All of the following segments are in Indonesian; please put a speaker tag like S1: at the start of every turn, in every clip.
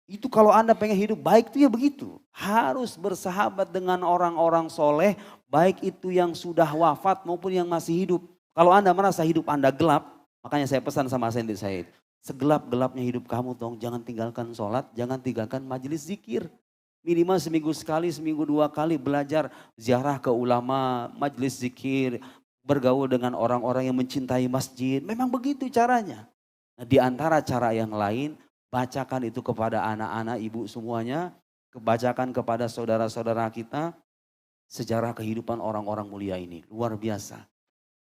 S1: Itu kalau Anda pengen hidup baik itu ya begitu. Harus bersahabat dengan orang-orang soleh, baik itu yang sudah wafat maupun yang masih hidup. Kalau Anda merasa hidup Anda gelap, makanya saya pesan sama asisten saya itu. Segelap-gelapnya hidup kamu dong, jangan tinggalkan sholat, jangan tinggalkan majelis zikir. Minimal seminggu sekali, seminggu dua kali belajar ziarah ke ulama, majelis zikir, bergaul dengan orang-orang yang mencintai masjid. Memang begitu caranya. Nah, di antara cara yang lain, bacakan itu kepada anak-anak, ibu semuanya, bacakan kepada saudara-saudara kita, sejarah kehidupan orang-orang mulia ini. Luar biasa.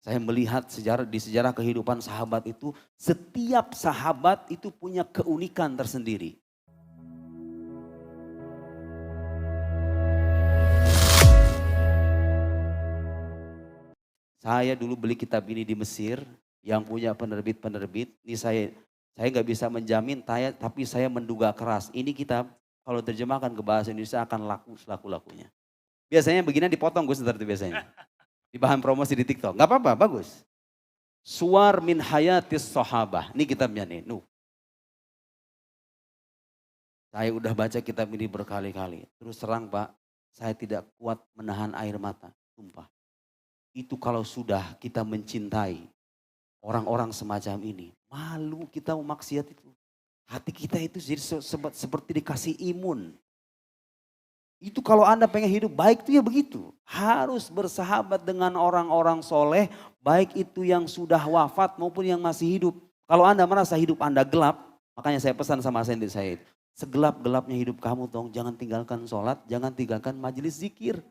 S1: Saya melihat di sejarah kehidupan sahabat itu, setiap sahabat itu punya keunikan tersendiri. Saya dulu beli kitab ini di Mesir, yang punya penerbit-penerbit, ini saya nggak bisa menjamin, tapi saya menduga keras. Ini kitab kalau terjemahkan ke bahasa Indonesia akan laku selaku-lakunya. Biasanya begini dipotong Gus ntar itu biasanya. Di bahan promosi di TikTok. Gak apa-apa, bagus. Suar min hayatis sahabah. Ini kitabnya nih. Saya udah baca kitab ini berkali-kali. Terus terang Pak, saya tidak kuat menahan air mata. Sumpah. Itu kalau sudah kita mencintai orang-orang semacam ini. Malu kita maksiat itu. Hati kita itu jadi seperti dikasih imun. Itu kalau Anda pengen hidup baik itu ya begitu. Harus bersahabat dengan orang-orang soleh, baik itu yang sudah wafat maupun yang masih hidup. Kalau Anda merasa hidup Anda gelap, makanya saya pesan sama asisten saya, segelap-gelapnya hidup kamu dong, jangan tinggalkan sholat, jangan tinggalkan majelis zikir.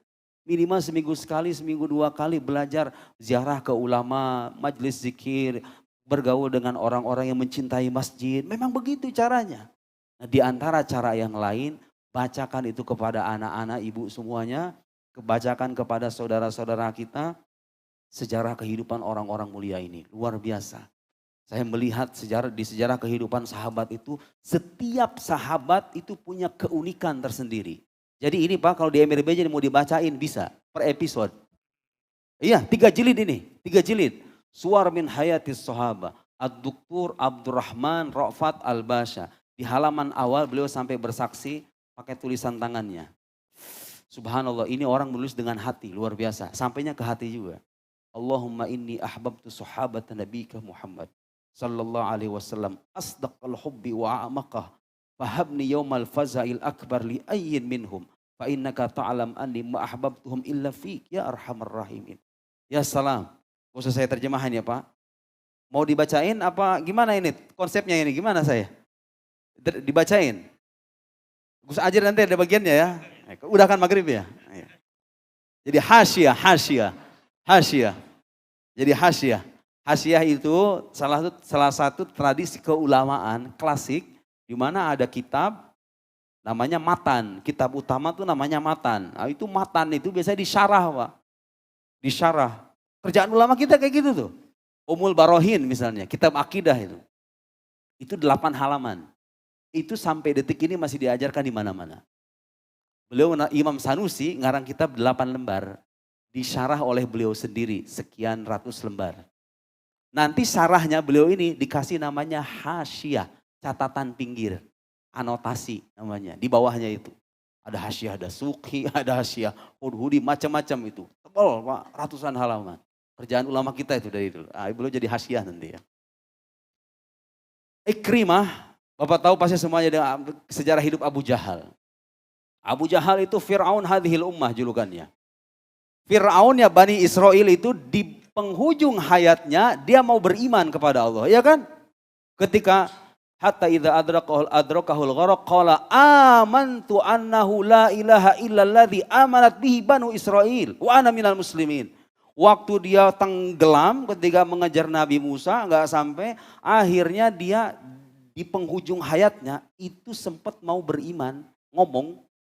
S1: Minimal seminggu sekali, seminggu dua kali belajar ziarah ke ulama, majelis zikir, bergaul dengan orang-orang yang mencintai masjid. Memang begitu caranya. Nah, di antara cara yang lain, bacakan itu kepada anak-anak, ibu semuanya. Bacakan kepada saudara-saudara kita sejarah kehidupan orang-orang mulia ini. Luar biasa. Saya melihat di sejarah kehidupan sahabat itu, setiap sahabat itu punya keunikan tersendiri. Jadi ini Pak, kalau di MRBJ mau dibacain bisa per episode. Iya, 3 jilid ini, 3 jilid. Suar min hayatis sahabah. Ad-Duktur Abdurrahman Ra'fat Al-Basha. Di halaman awal beliau sampai bersaksi pakai tulisan tangannya. Subhanallah, ini orang menulis dengan hati, luar biasa. Sampainya ke hati juga. Allahumma inni ahbabtu sahabata nabika Muhammad sallallahu alaihi wasallam asdaqal hubbi wa a'maqah. Fahabni yawmal faza'il akbar li ayyin minhum. Fa innaka ta'lam anni ma ahbabtuhum illa fik ya arhamar rahimin. Ya salam. Usah saya terjemahan ya Pak. Mau dibacain apa gimana ini? Konsepnya ini gimana saya? Dibacain. Gus ajar nanti ada bagiannya ya. Udah kan maghrib ya. Jadi hasyiah. Jadi hasyiah itu salah satu tradisi keulamaan klasik di mana ada kitab namanya matan. Kitab utama tuh namanya matan. Nah, itu matan itu biasanya disyarah Pak. Disyarah. Kerjaan ulama kita kayak gitu tuh. Umul Barohin misalnya, kitab akidah itu. Itu 8 halaman. Itu sampai detik ini masih diajarkan di mana-mana. Beliau Imam Sanusi ngarang kitab 8 lembar. Disyarah oleh beliau sendiri sekian ratus lembar. Nanti syarahnya beliau ini dikasih namanya hasyiah, catatan pinggir, anotasi namanya. Di bawahnya itu ada hasyiah, ada suki, ada hasyiah, hudhudi, macam-macam itu. Tebal Pak, ratusan halaman. Kerjaan ulama kita itu dari dulu. Beliau jadi hasyiah nanti ya. Ikrimah, Bapak tahu pasti semuanya dengan sejarah hidup Abu Jahal. Abu Jahal itu Fir'aun hadhil ummah julukannya. Fir'aunnya Bani Israel itu di penghujung hayatnya dia mau beriman kepada Allah, ya kan? Ketika hatta idza adrakahul gharq qala amantu annahu la ilaha illalladzi amanat bihi banu Israil wa ana minal muslimin. Waktu dia tenggelam ketika mengejar Nabi Musa enggak sampai, akhirnya dia di penghujung hayatnya itu sempat mau beriman,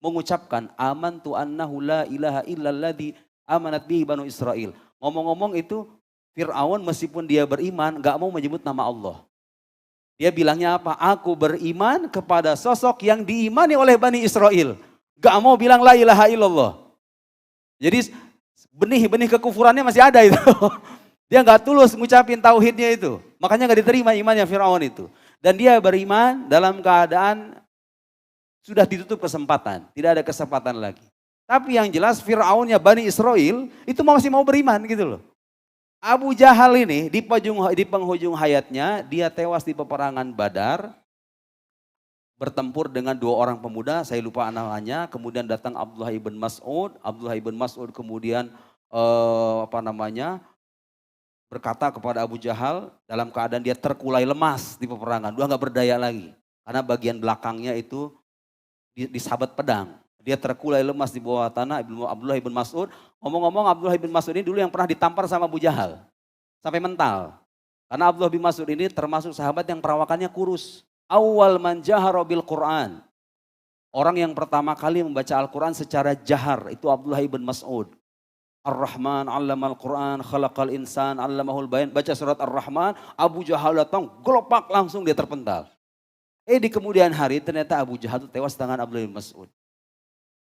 S1: mengucapkan amantu annahu la ilaha illalladzi amanat bihi banu Israil. Ngomong-ngomong itu Fir'aun meskipun dia beriman gak mau menyebut nama Allah. Dia bilangnya apa? Aku beriman kepada sosok yang diimani oleh Bani Israel. Gak mau bilang la ilaha illallah. Jadi benih-benih kekufurannya masih ada itu. Dia gak tulus ngucapin tauhidnya itu. Makanya gak diterima imannya Fir'aun itu. Dan dia beriman dalam keadaan Sudah ditutup kesempatan, tidak ada kesempatan lagi. Tapi yang jelas Fir'aunnya Bani Israel itu masih mau beriman gitu loh. Abu Jahal ini di penghujung hayatnya dia tewas di peperangan Badar. Bertempur dengan 2 orang pemuda, saya lupa namanya. Kemudian datang Abdullah ibn Mas'ud. Abdullah ibn Mas'ud kemudian berkata kepada Abu Jahal dalam keadaan dia terkulai lemas di peperangan. Dia nggak berdaya lagi. Karena bagian belakangnya itu disabat pedang. Dia terkulai lemas di bawah tanah. Abdullah ibn Mas'ud. Ngomong-ngomong Abdullah ibn Mas'ud ini dulu yang pernah ditampar sama Abu Jahal. Sampai mental. Karena Abdullah bin Mas'ud ini termasuk sahabat yang perawakannya kurus. Awal man jahara bil Quran. Orang yang pertama kali membaca Al-Quran secara jahar. Itu Abdullah ibn Mas'ud. Ar-Rahman allamal Quran khalaqal insan allamahul bayan. Baca surat Ar-Rahman. Abu Jahal datang gelopak langsung dia terpental. Di kemudian hari ternyata Abu Jahal itu tewas tangan Abdullah bin Mas'ud.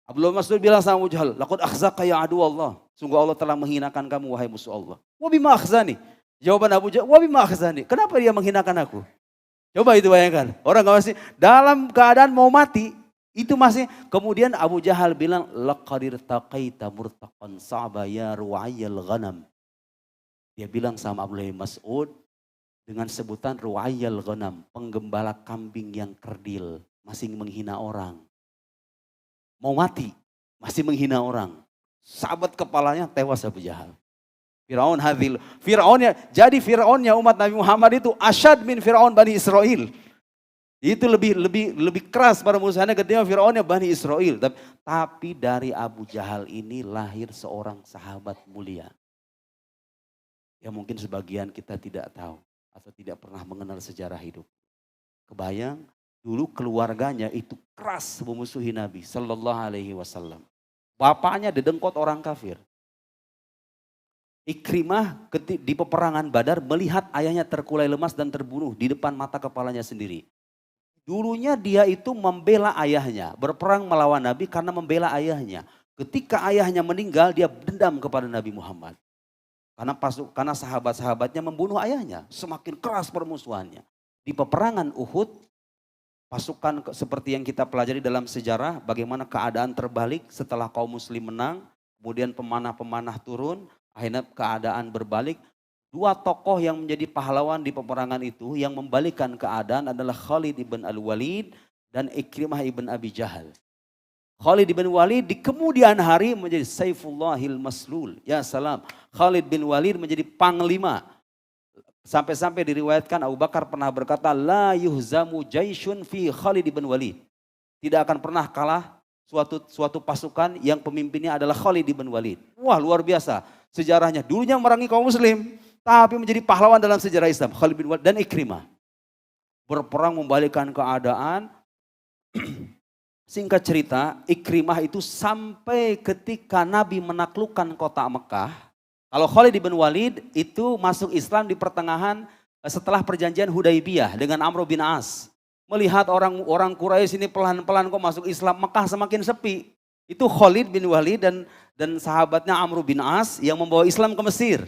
S1: Abdullah bin Mas'ud bilang sama Abu Jahal, laqad akhzaka ya adu Allah. Sungguh Allah telah menghinakan kamu wahai musuh Allah. Wa bima akhzani. Jawaban Abu Jahal, wa bima akhzani. Kenapa dia menghinakan aku? Coba itu bayangkan. Orang gak masih dalam keadaan mau mati. Itu masih. Kemudian Abu Jahal bilang, laqadir taqaita murtaqan sa'ba ya ru'ayyal ghanam. Dia bilang sama Abdullah bin Mas'ud dengan sebutan ru'ayyal ghanam. Penggembala kambing yang kerdil. Masih menghina orang. Mau mati, masih menghina orang. Sabat kepalanya tewas Abu Jahal. Fir'aunnya umat Nabi Muhammad itu asyad min Fir'aun Bani Israel. Itu lebih keras para musuhnya ketika Fir'aunnya Bani Israel. Tapi dari Abu Jahal ini lahir seorang sahabat mulia. Yang mungkin sebagian kita tidak tahu atau tidak pernah mengenal sejarah hidup. Kebayang? Dulu keluarganya itu keras memusuhi Nabi Sallallahu Alaihi Wasallam. Bapaknya didengkot orang kafir. Ikrimah di peperangan Badar melihat ayahnya terkulai lemas dan terbunuh di depan mata kepalanya sendiri. Dulunya dia itu membela ayahnya, berperang melawan Nabi karena membela ayahnya. Ketika ayahnya meninggal dia dendam kepada Nabi Muhammad. Karena sahabat-sahabatnya membunuh ayahnya, semakin keras permusuhannya. Di peperangan Uhud, pasukan seperti yang kita pelajari dalam sejarah, bagaimana keadaan terbalik setelah kaum muslim menang, kemudian pemanah-pemanah turun, akhirnya keadaan berbalik. 2 tokoh yang menjadi pahlawan di peperangan itu yang membalikkan keadaan adalah Khalid ibn Al-Walid dan Ikrimah ibn Abi Jahal. Khalid ibn Walid di kemudian hari menjadi Saifullahil Maslul. Ya salam. Khalid bin Walid menjadi panglima. Sampai-sampai diriwayatkan Abu Bakar pernah berkata, la yuhzamu jaisyun fi Khalid ibn Walid. Tidak akan pernah kalah suatu pasukan yang pemimpinnya adalah Khalid ibn Walid. Wah luar biasa sejarahnya. Dulunya merangi kaum muslim, tapi menjadi pahlawan dalam sejarah Islam. Khalid bin Walid dan Ikrimah. Berperang membalikkan keadaan. Singkat cerita, Ikrimah itu sampai ketika Nabi menaklukkan kota Mekah. Kalau Khalid bin Walid itu masuk Islam di pertengahan setelah perjanjian Hudaibiyah dengan Amr bin As. Melihat orang Quraisy ini pelan-pelan kok masuk Islam, Mekah semakin sepi. Itu Khalid bin Walid dan sahabatnya Amr bin As yang membawa Islam ke Mesir.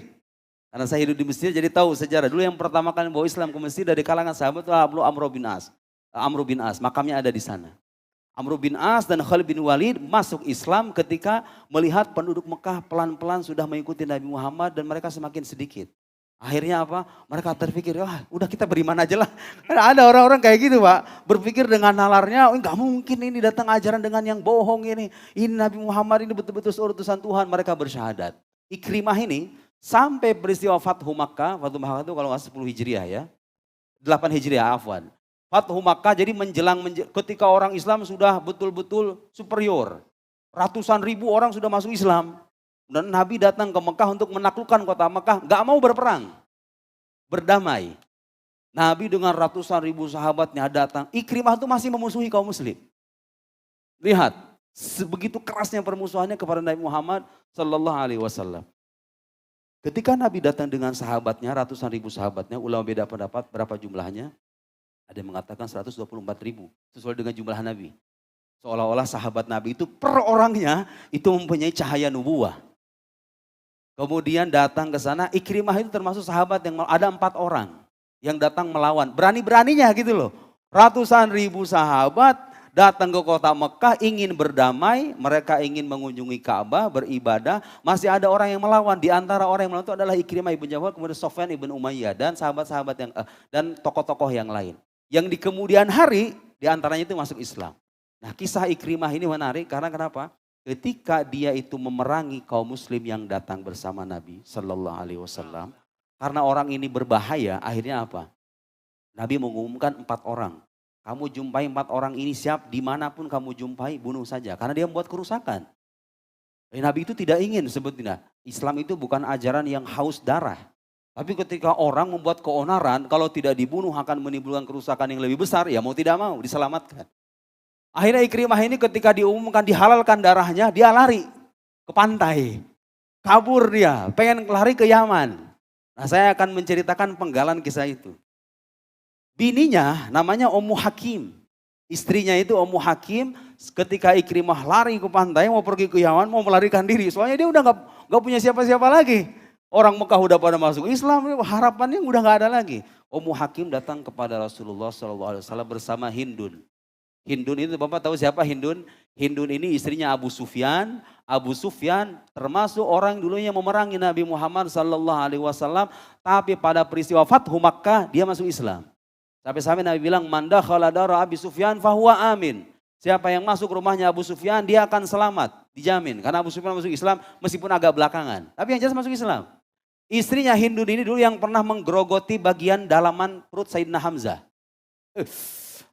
S1: Karena saya hidup di Mesir jadi tahu sejarah. Dulu yang pertama kali membawa Islam ke Mesir dari kalangan sahabat itu Amr bin As. Amr bin As, makamnya ada di sana. Amr bin As dan Khalid bin Walid masuk Islam ketika melihat penduduk Mekah pelan-pelan sudah mengikuti Nabi Muhammad dan mereka semakin sedikit. Akhirnya apa? Mereka terpikir, wah udah kita beriman aja lah. Ada orang-orang kayak gitu Pak, berpikir dengan nalarnya, nggak mungkin ini datang ajaran dengan yang bohong ini. Ini Nabi Muhammad ini betul-betul utusan Tuhan, mereka bersyahadat. Ikrimah ini sampai peristiwa Fathu Makkah itu kalau nggak 10 Hijriah ya, 8 Hijriah afwan. Fathu Makkah jadi ketika orang Islam sudah betul-betul superior. Ratusan ribu orang sudah masuk Islam. Dan Nabi datang ke Mekah untuk menaklukkan kota Mekah. Gak mau berperang. Berdamai. Nabi dengan ratusan ribu sahabatnya datang. Ikrimah itu masih memusuhi kaum muslim. Lihat. Sebegitu kerasnya permusuhannya kepada Nabi Muhammad Sallallahu Alaihi Wasallam. Ketika Nabi datang dengan sahabatnya, ratusan ribu sahabatnya. Ulama beda pendapat berapa jumlahnya. Ada yang mengatakan 124 ribu. Sesuai dengan jumlah Nabi. Seolah-olah sahabat Nabi itu per orangnya itu mempunyai cahaya nubuah. Kemudian datang ke sana, Ikrimah itu termasuk sahabat yang ada 4 orang yang datang melawan. Berani-beraninya gitu loh. Ratusan ribu sahabat datang ke kota Mekah ingin berdamai, mereka ingin mengunjungi Ka'bah, beribadah. Masih ada orang yang melawan. Di antara orang yang melawan itu adalah Ikrimah ibn Jawad, kemudian Sofyan ibn Umayyah dan sahabat-sahabat yang dan tokoh-tokoh yang lain. Yang di kemudian hari di antaranya itu masuk Islam. Nah, kisah Ikrimah ini menarik karena kenapa? Ketika dia itu memerangi kaum muslim yang datang bersama Nabi Sallallahu Alaihi Wasallam, karena orang ini berbahaya, akhirnya apa? Nabi mengumumkan 4 orang. Kamu jumpai 4 orang ini siap, dimanapun kamu jumpai bunuh saja. Karena dia membuat kerusakan. Nabi itu tidak ingin sebetulnya. Islam itu bukan ajaran yang haus darah. Tapi ketika orang membuat keonaran, kalau tidak dibunuh akan menimbulkan kerusakan yang lebih besar, ya mau tidak mau diselamatkan. Akhirnya Ikrimah ini ketika diumumkan dihalalkan darahnya, dia lari ke pantai. Kabur dia, pengen lari ke Yaman. Nah, saya akan menceritakan penggalan kisah itu. Bininya namanya Ummu Hakim. Istrinya itu Ummu Hakim ketika Ikrimah lari ke pantai mau pergi ke Yaman mau melarikan diri. Soalnya dia udah gak punya siapa-siapa lagi. Orang Mekah udah pada masuk Islam, harapannya udah gak ada lagi. Ummu Hakim datang kepada Rasulullah SAW bersama Hindun. Hindun itu Bapak tahu siapa Hindun? Hindun ini istrinya Abu Sufyan. Abu Sufyan termasuk orang dulunya memerangi Nabi Muhammad SAW. Tapi pada peristiwa Fathu Makkah dia masuk Islam. Sampai-sampai Nabi bilang, man dakhala dara Abi Sufyan fahuwa amin. Siapa yang masuk rumahnya Abu Sufyan, dia akan selamat, dijamin. Karena Abu Sufyan masuk Islam meskipun agak belakangan. Tapi yang jelas masuk Islam. Istrinya Hindun ini dulu yang pernah menggerogoti bagian dalaman perut Sayyidina Hamzah.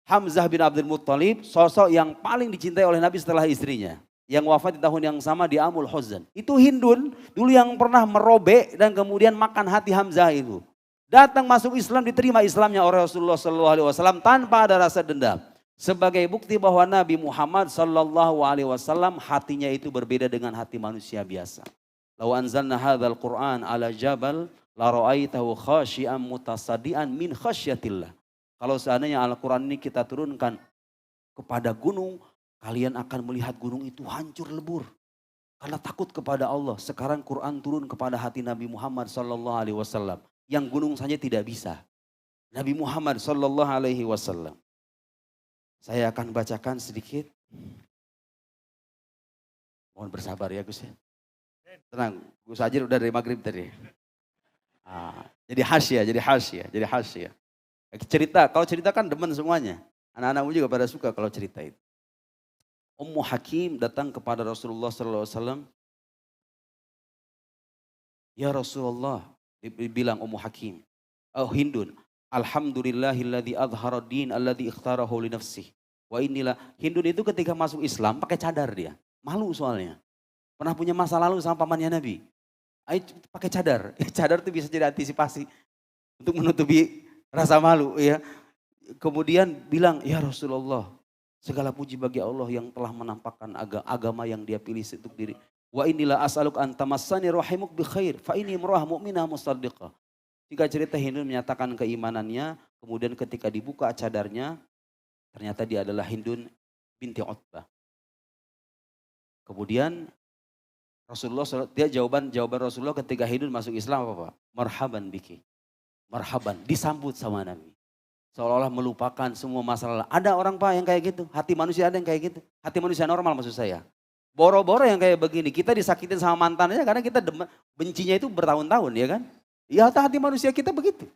S1: Hamzah bin Abdul Muttalib, sosok yang paling dicintai oleh Nabi setelah istrinya. Yang wafat di tahun yang sama di Amul Huzan. Itu Hindun dulu yang pernah merobek dan kemudian makan hati Hamzah itu. Datang masuk Islam, diterima Islamnya oleh Rasulullah SAW tanpa ada rasa dendam. Sebagai bukti bahwa Nabi Muhammad SAW hatinya itu berbeda dengan hati manusia biasa. Lau anzalna hadzal Qur'an ala jabal la ra'aitahu khashi'an mutasaddian min khasyatillah. Kalau seandainya Al-Quran ini kita turunkan kepada gunung, kalian akan melihat gunung itu hancur lebur. Karena takut kepada Allah. Sekarang Quran turun kepada hati Nabi Muhammad SAW. Yang gunung saja tidak bisa. Nabi Muhammad SAW. Saya akan bacakan sedikit. Mohon bersabar ya Gus ya. Tenang, Gus Ajir udah dari maghrib tadi. Jadi hasya. Cerita, kalau cerita kan demen semuanya. Anak-anakmu juga pada suka kalau cerita itu. Ummu Hakim datang kepada Rasulullah SAW. Ya Rasulullah. Dibilang Ummu Hakim. Oh Hindun. Alhamdulillahilladzi adhara din alladzi ikhtarahu li nafsih. Wa inilah. Hindun itu ketika masuk Islam pakai cadar dia. Malu soalnya. Pernah punya masa lalu sama pamannya Nabi. Ayo pakai cadar. Cadar itu bisa jadi antisipasi. Untuk menutupi rasa malu ya. Kemudian bilang ya Rasulullah. Segala puji bagi Allah yang telah menampakkan agama yang dia pilih untuk diri. Wa inilah as'aluk antamassani rahimuk bi khair fa ini imra'ah mu'minah musaddiqah. Jika cerita Hindun menyatakan keimanannya, kemudian ketika dibuka cadarnya, ternyata dia adalah Hindun binti Utbah. Kemudian Rasulullah, dia jawaban Rasulullah ketika Hindun masuk Islam apa Pak? Marhaban biki. Marhaban, disambut sama Nabi. Seolah-olah melupakan semua masalah. Ada orang Pak yang kayak gitu, hati manusia ada yang kayak gitu. Hati manusia normal maksud saya. Boro-boro yang kayak begini, kita disakitin sama mantannya karena kita bencinya itu bertahun-tahun ya kan. Ya hati manusia kita begitu.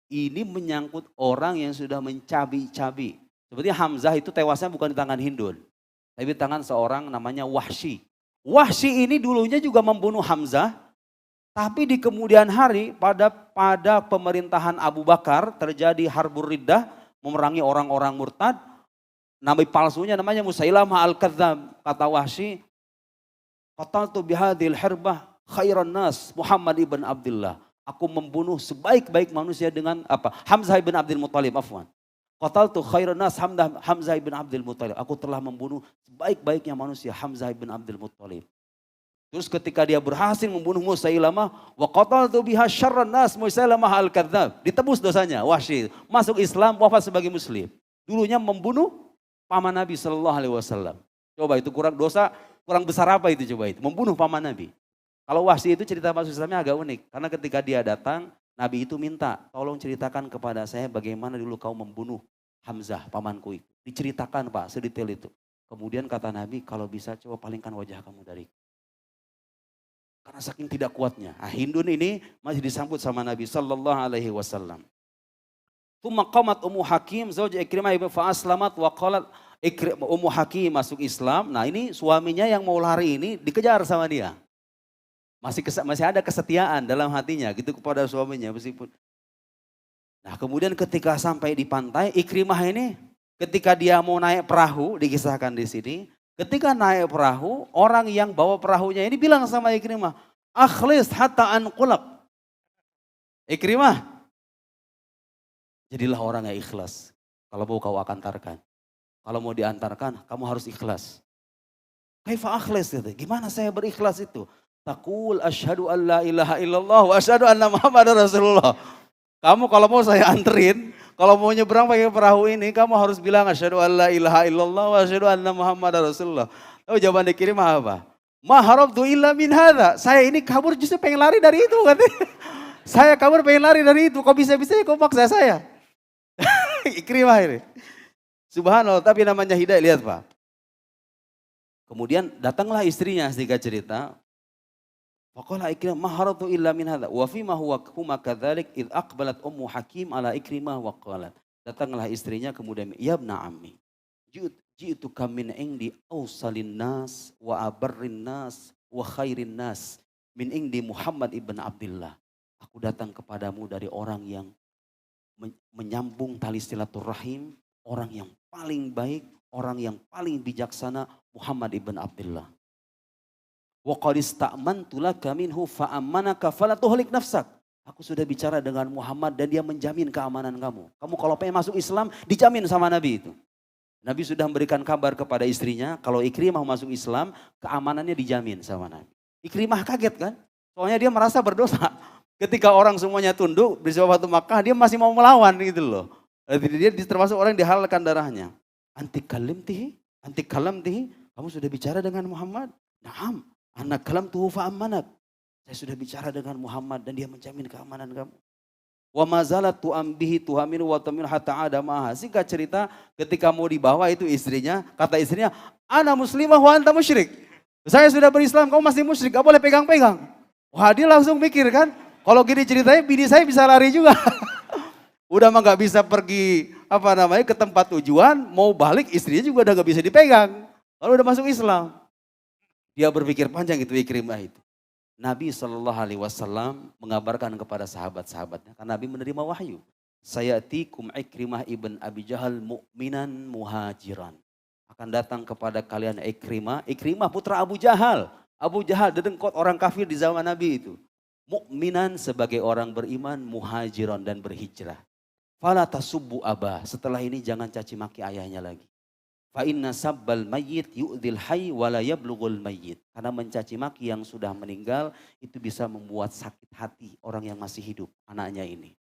S1: Ini menyangkut orang yang sudah mencabi-cabi. Seperti Hamzah itu tewasnya bukan di tangan Hindun. Tapi di tangan seorang namanya Wahsy. Wahsy ini dulunya juga membunuh Hamzah. Tapi di kemudian hari pada pemerintahan Abu Bakar terjadi Harbur Riddah. Memerangi orang-orang murtad. Nabi palsunya namanya Musailamah al-Kadzdzab. Kata Wahsy, qataltu bihadhil hirbah khairan nas Muhammad ibn Abdullah. Aku membunuh sebaik-baik manusia dengan apa? Hamzah ibn Abdul Muttalib, afwan. Qataltu khairan nas Hamzah ibn Abdul Muttalib. Aku telah membunuh sebaik-baiknya manusia Hamzah ibn Abdul Muttalib. Terus ketika dia berhasil membunuh Musailamah, wa qataltu biha syarran nas Musailamah al-Kadzdzab. Ditebus dosanya, Wahsy masuk Islam, wafat sebagai muslim. Dulunya membunuh paman Nabi SAW. Coba itu kurang besar apa itu coba itu. Membunuh paman Nabi. Kalau Wahsy itu cerita masuk Islamnya agak unik. Karena ketika dia datang, Nabi itu minta, tolong ceritakan kepada saya bagaimana dulu kau membunuh Hamzah, pamanku itu. Diceritakan Pak, sedetail itu. Kemudian kata Nabi, kalau bisa coba palingkan wajah kamu dari. Karena saking tidak kuatnya. Nah, Hindun ini masih disambut sama Nabi sallallahu alaihi wasallam. Tsumma qamat Ummu Hakim zauj Ikrimah ibn fa'aslamat wa qalat Ummu Hakim masuk Islam. Nah, ini suaminya yang mau lari ini dikejar sama dia. Masih ada kesetiaan dalam hatinya gitu kepada suaminya meskipun. Nah, kemudian ketika sampai di pantai, Ikrimah ini ketika dia mau naik perahu, dikisahkan di sini, ketika naik perahu, orang yang bawa perahunya ini bilang sama Ikrimah, "Akhlis hatta anqulak." Ikrimah, jadilah orang yang ikhlas. Kalau mau kau antarkan. Kalau mau diantarkan, kamu harus ikhlas. Kaifa akhlas gitu. Gimana saya berikhlas itu? Taqul asyhadu an la ilaha illallah wa asyhadu anna Muhammadar Rasulullah. Kamu kalau mau saya anterin, kalau mau nyebrang pakai perahu ini, kamu harus bilang asyhadu an la ilaha illallah wa asyhadu anna Muhammadar Rasulullah. Tahu jawaban dikirim apa? Ma harabtu illa min hadza. Saya ini kabur justru pengen lari dari itu katanya. Saya kabur pengen lari dari itu. Kok bisa-bisa kau paksa saya? Ikrimah ini. Subhanallah, tapi namanya hidayah, lihat Pak. Kemudian datanglah istrinya sehingga cerita. Faqala Ikrimah ma haratu illa min hadza wa fi ma huwa huma kadzalik id aqbalat Ummu Hakim ala Ikrimah wa qalat. Datanglah istrinya kemudian ya ibna ammi ji'tuka min indi awsalin nas wa abarrin nas wa khairin nas min indi Muhammad ibn Abdullah. Aku datang kepadamu dari orang yang menyambung tali silaturahim, orang yang paling baik, orang yang paling bijaksana, Muhammad ibn Abdullah. Wa qad ista'mantu laka minhu fa'ammanaka fala tuhlik nafsak. Aku sudah bicara dengan Muhammad dan dia menjamin keamanan kamu. Kamu kalau pengen masuk Islam dijamin sama Nabi itu. Nabi sudah memberikan kabar kepada istrinya kalau Ikrimah masuk Islam keamanannya dijamin sama Nabi. Ikrimah kaget kan? Soalnya dia merasa berdosa. Ketika orang semuanya tunduk di Batu Makkah dia masih mau melawan gitu loh. Dia termasuk orang yang dihalalkan darahnya. Anti kalamtihi, kamu sudah bicara dengan Muhammad? Naam. Anak kalam tuhu fa'ammanak. Saya sudah bicara dengan Muhammad dan dia menjamin keamanan kamu. Wa mazalat tu'ambihi tuhaminu wa taminu hatta adamaha. Singkat cerita ketika mau dibawa itu istrinya, kata istrinya, ana muslimah wa anta musyrik. Saya sudah berislam, kamu masih musyrik, gak boleh pegang-pegang. Wah dia langsung mikir kan, kalau gini ceritanya bini saya bisa lari juga. Udah mah gak bisa pergi ke tempat tujuan, mau balik istrinya juga udah gak bisa dipegang. Kalau udah masuk Islam. Dia berpikir panjang itu Ikrimah itu. Nabi SAW mengabarkan kepada sahabat-sahabatnya. Karena Nabi menerima wahyu. Sayatikum Ikrimah ibn Abi Jahal mu'minan muhajiran. Akan datang kepada kalian Ikrimah. Ikrimah putra Abu Jahal. Abu Jahal dedengkot orang kafir di zaman Nabi itu. Mu'minan sebagai orang beriman muhajiran dan berhijrah. Fala tasubbu abah. Setelah ini jangan caci maki ayahnya lagi. Fa inna sabbal mayyit yu'dhil hayy wa la yablughul mayyit. Karena mencaci maki yang sudah meninggal itu bisa membuat sakit hati orang yang masih hidup, anaknya ini.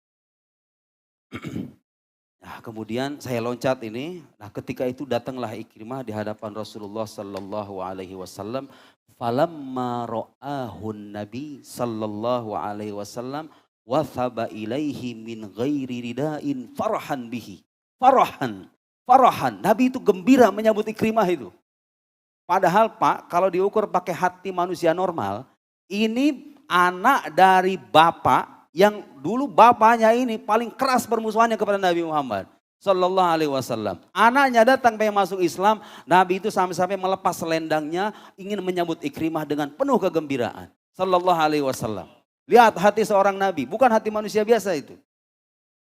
S1: Nah, kemudian saya loncat ini. Nah, ketika itu datanglah Ikrimah di hadapan Rasulullah sallallahu alaihi wasallam. Falamma ra'ahun Nabi sallallahu alaihi wasallam wa thaba ilaihi min ghairi ridain farahan bihi. Farahan, Nabi itu gembira menyambut Ikrimah itu. Padahal Pak, kalau diukur pakai hati manusia normal, ini anak dari bapak yang dulu bapaknya ini paling keras permusuhannya kepada Nabi Muhammad Sallallahu Alaihi Wasallam. Anaknya datang pengen masuk Islam, Nabi itu sampai-sampai melepas selendangnya, ingin menyambut Ikrimah dengan penuh kegembiraan. Sallallahu Alaihi Wasallam. Lihat hati seorang Nabi, bukan hati manusia biasa itu.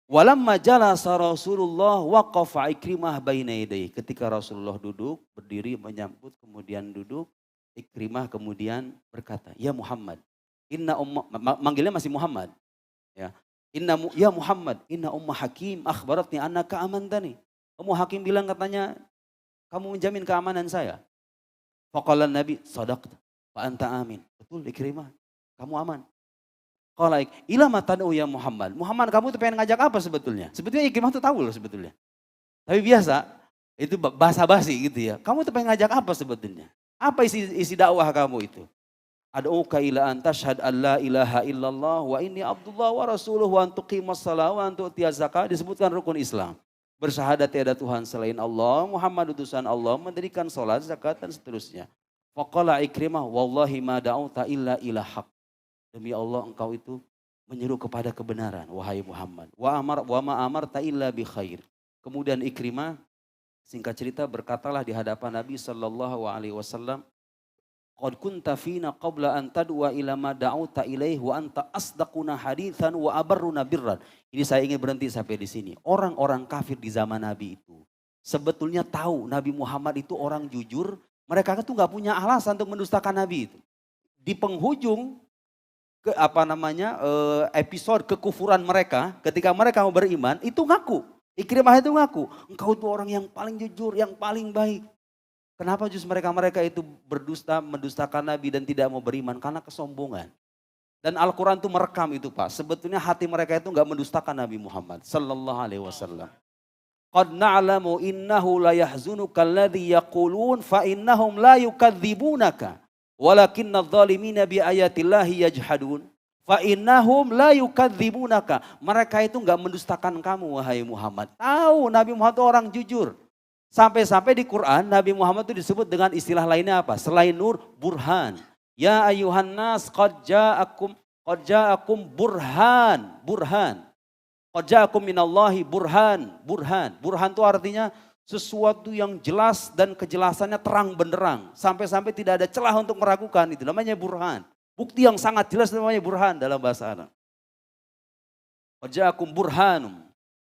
S1: Walamma jalasa Rasulullah waqafa Ikrimah baina yadayhi. Ketika Rasulullah duduk, berdiri menyambut, kemudian duduk, Ikrimah kemudian berkata, "Ya Muhammad, manggilnya masih Muhammad. Ya. Ya Muhammad, inna Ummu Hakim akhbaratni annaka amantani." Ummu Hakim bilang katanya, "Kamu menjamin keamanan saya." Faqala Nabi, "Shadaqta wa anta amin." Betul Ikrimah, kamu aman. Qala ila matad'u ya Muhammad. Muhammad kamu tuh pengen ngajak apa sebetulnya? Sebetulnya Ikrimah tuh tahu loh sebetulnya. Tapi biasa itu basa-basi gitu ya. Kamu tuh pengen ngajak apa sebetulnya? Apa isi dakwah kamu itu? Ad'uka ila an tashhad an la ilaha illallah wa inni abdullah wa rasuluh wa an tuqimas shalah wa an tu'tiyaz zakah, disebutkan rukun Islam. Bersyahadat tiada Tuhan selain Allah, Muhammad utusan Allah, mendirikan sholat, zakat dan seterusnya. Faqala Ikrimah, wallahi ma da'uta illa ila haq. Demi Allah engkau itu menyeru kepada kebenaran, wahai Muhammad. Wa ma amarta illa bi khair. Kemudian Ikrimah, singkat cerita, berkatalah di hadapan Nabi sallallahu alaihi wasallam, qad kunta fina qabla an tad'a ila ma da'uta ilaih wa anta asdaquna haditsan wa abarruna birran. Ini saya ingin berhenti sampai di sini. Orang-orang kafir di zaman Nabi itu sebetulnya tahu Nabi Muhammad itu orang jujur. Mereka itu nggak punya alasan untuk mendustakan Nabi itu. Di penghujung episode kekufuran mereka, ketika mereka mau beriman, itu ngaku. Ikrimah itu ngaku, engkau itu orang yang paling jujur, yang paling baik. Kenapa justru mereka itu berdusta, mendustakan Nabi dan tidak mau beriman? Karena kesombongan. Dan Al-Quran itu merekam itu Pak. Sebetulnya hati mereka itu enggak mendustakan Nabi Muhammad sallallahu alaihi wasallam. Qad na'lamu innahu la yahzunuka alladhi yaqulun fa innahum la yukadzibunaka walakinna adh-dhalimina bi ayatillahi yajhadun. Fa innahum la yukadzibunaka. Mereka itu enggak mendustakan kamu wahai Muhammad. Tahu Nabi Muhammad itu orang jujur. Sampai-sampai di Quran Nabi Muhammad itu disebut dengan istilah lainnya apa? Selain nur, burhan. Ya ayuhan nas qad ja'akum burhan. Qad ja'akum minallahi burhan. Burhan itu artinya sesuatu yang jelas dan kejelasannya terang benderang. Sampai-sampai tidak ada celah untuk meragukan. Itu namanya burhan. Bukti yang sangat jelas namanya burhan dalam bahasa Arab. Qad ja'akum burhanum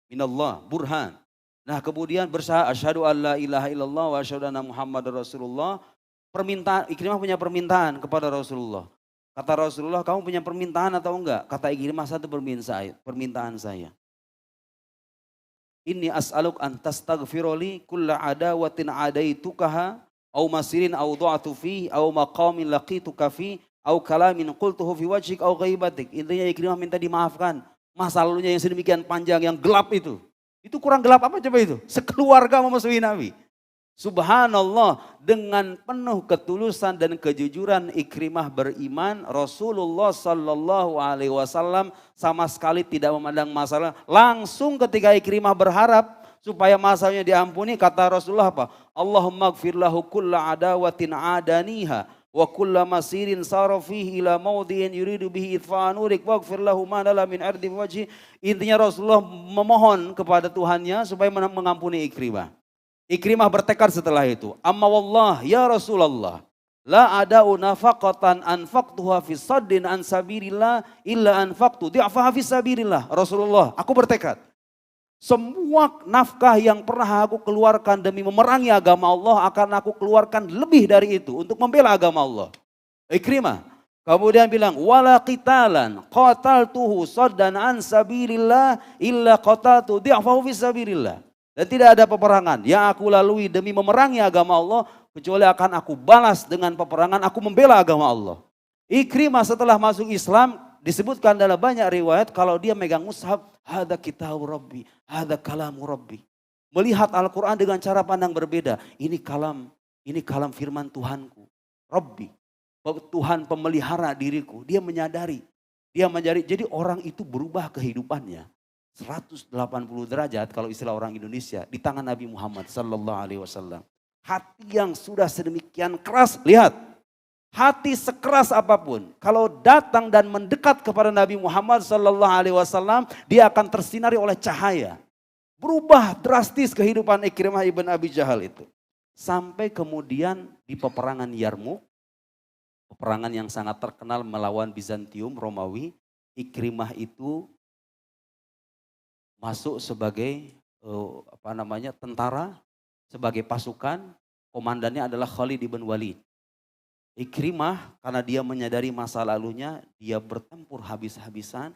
S1: minallah, burhan. Nah kemudian bersyahadat asyhadu alla ilaha illallah wa asyhadu anna Muhammadar Rasulullah. Permintaan, Ikrimah punya permintaan kepada Rasulullah. Kata Rasulullah, kamu punya permintaan atau enggak? Kata Ikrimah, satu permintaan saya. Inni as'aluk an tastaghfiroli kulla adawatin adaitukaha au masirin au du'atu fi au maqamin laqituka fi au kalamin qultuhu fi wajhik au ghaibatik. Intinya Ikrimah minta dimaafkan masa lalunya yang sedemikian panjang, yang gelap itu. Itu kurang gelap apa coba itu? Sekeluarga memusuhi Nabi. Subhanallah, dengan penuh ketulusan dan kejujuran Ikrimah beriman, Rasulullah sallallahu alaihi wasallam sama sekali tidak memandang masalah. Langsung ketika Ikrimah berharap supaya masalahnya diampuni, kata Rasulullah apa? Allahumma gfir lahu kulla adawatin adaniha wa kulla masirin sarafihi ila maudhi'in yuridu bihi itfa'an urik waghfir lahu ma nala min ardi wajhi. Intinya Rasulullah memohon kepada Tuhannya supaya mengampuni Ikrimah. Ikrimah bertekad setelah itu, amma wallah ya Rasulullah la ada'u nafaqatan anfaqtuha fi saddin an sabilillah illa anfaqtu di'afaha fi sabilillah. Rasulullah, aku bertekad semua nafkah yang pernah aku keluarkan demi memerangi agama Allah akan aku keluarkan lebih dari itu untuk membela agama Allah. Ikrimah kemudian bilang wala qitalan qataltuhu saddan an sabilillah illa qataltu di'afahu fi sabilillah. Dan tidak ada peperangan yang aku lalui demi memerangi agama Allah kecuali akan aku balas dengan peperangan aku membela agama Allah. Ikrimah setelah masuk Islam disebutkan dalam banyak riwayat kalau dia megang mushaf, hadza kitab Rabbi, hadza kalamu Rabbi. Melihat Al-Quran dengan cara pandang berbeda. Ini kalam firman Tuhanku, Rabbi. Tuhan pemelihara diriku. Dia menyadari. Jadi orang itu berubah kehidupannya. 180 derajat kalau istilah orang Indonesia di tangan Nabi Muhammad sallallahu alaihi wasallam. Hati yang sudah sedemikian keras, lihat. Hati sekeras apapun, kalau datang dan mendekat kepada Nabi Muhammad sallallahu alaihi wasallam, dia akan tersinari oleh cahaya. Berubah drastis kehidupan Ikrimah ibn Abi Jahal itu. Sampai kemudian di peperangan Yarmuk, peperangan yang sangat terkenal melawan Bizantium Romawi, Ikrimah itu masuk sebagai tentara, sebagai pasukan, komandannya adalah Khalid ibn Walid. Ikrimah karena dia menyadari masa lalunya, dia bertempur habis-habisan.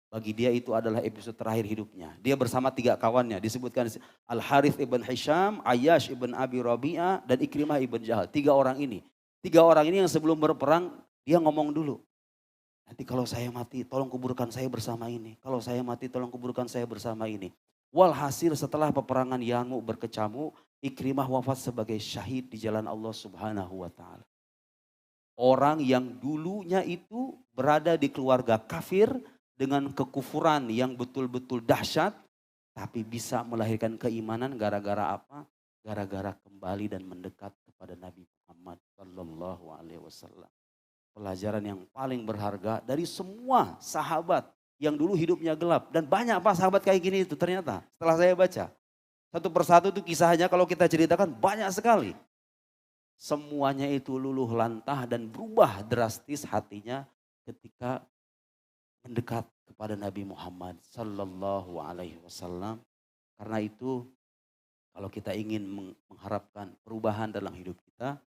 S1: Bagi dia itu adalah episode terakhir hidupnya. Dia bersama 3 kawannya, disebutkan Al-Harith ibn Hisham, Ayyash ibn Abi Rabi'ah, dan Ikrimah ibn Jahal. 3 orang ini. 3 orang ini yang sebelum berperang, dia ngomong dulu. Nanti kalau saya mati tolong kuburkan saya bersama ini. Kalau saya mati tolong kuburkan saya bersama ini. Walhasil setelah peperangan Yarmuk berkecamuk, Ikrimah wafat sebagai syahid di jalan Allah Subhanahu wa ta'ala. Orang yang dulunya itu berada di keluarga kafir dengan kekufuran yang betul-betul dahsyat. Tapi bisa melahirkan keimanan gara-gara apa? Gara-gara kembali dan mendekat kepada Nabi Muhammad Sallallahu Alaihi Wasallam. Pelajaran yang paling berharga dari semua sahabat yang dulu hidupnya gelap. Dan banyak Pak sahabat kayak gini itu ternyata setelah saya baca. Satu persatu itu kisahnya kalau kita ceritakan banyak sekali. Semuanya itu luluh lantah dan berubah drastis hatinya ketika mendekat kepada Nabi Muhammad Sallallahu Alaihi Wasallam. Karena itu kalau kita ingin mengharapkan perubahan dalam hidup kita,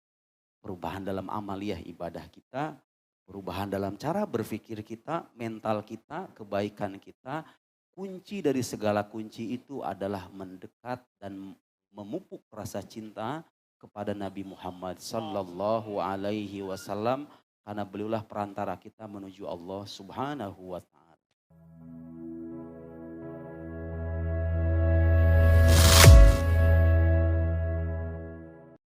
S1: perubahan dalam amaliyah ibadah kita, perubahan dalam cara berpikir kita, mental kita, kebaikan kita, kunci dari segala kunci itu adalah mendekat dan memupuk rasa cinta kepada Nabi Muhammad Sallallahu Alaihi Wasallam, karena beliaulah perantara kita menuju Allah Subhanahu wa